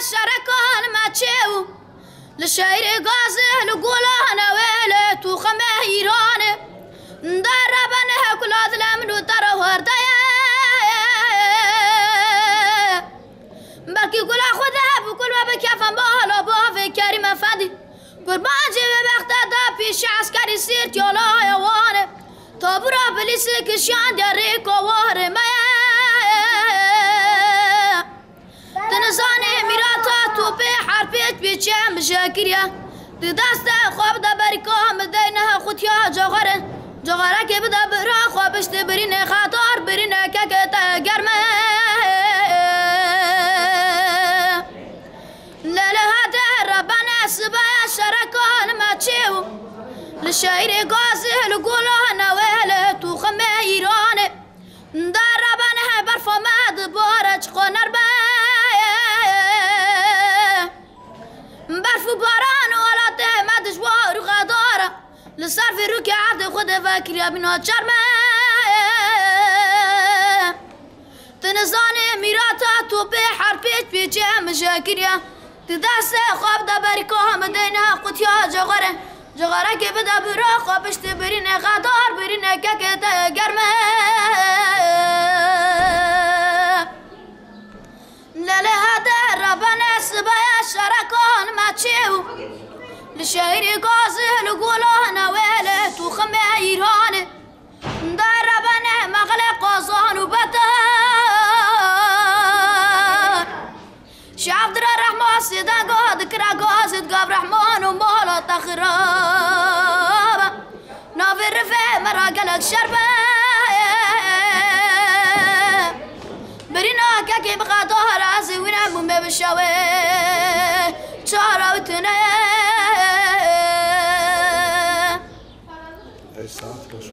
شركان ما تشيو لشير غازل قولنا ويلت وخمه إيران دربنا كل أظلم نتر وردايا بركي كل خذها بكل ما بكيف مالا بافي كريم فدي قربان جيب بختدا بيش عسكري سيرت يلا يا وانه طابورا بليسك شان دريكو واره ما تنزاني ميراتا توبي حربيت بيجام شاكريا تدست خواب دا بريكام دينها خوتيا جغره كي بدا برا خوابش تبرين خاطر برين كاكتا قرمه لا هذا ربنا سبايا شركان ما تشيو للشاعر غازل قولنا ويلت وخمه إيران دربنا برفماد بارج قنر برفو باران ولا تهمد جوار غدارة لصرف روكي عبد خود فكر يا بنا شرمه تنزاني ميراتا توبي حربيت بيجي مشاكريا تدست خواب دا بريكام دينها قطيا جغره كي بدا برا خوابش تبرين غدار برين كاكتا قرمه لا هذا ربنا سبايا شركان ما تشيو لشهر غازل قولنا ويلت وخمه إيران دربنا مغلق قازان وبتان شعب در الرحمن سيدان قاد كرا قازد قاب رحمن ومولا تخراب نافر رفع مراقلك شربة برينا كاكي بخاطوها راسي ونعمو ما بشاوي شارة وتنين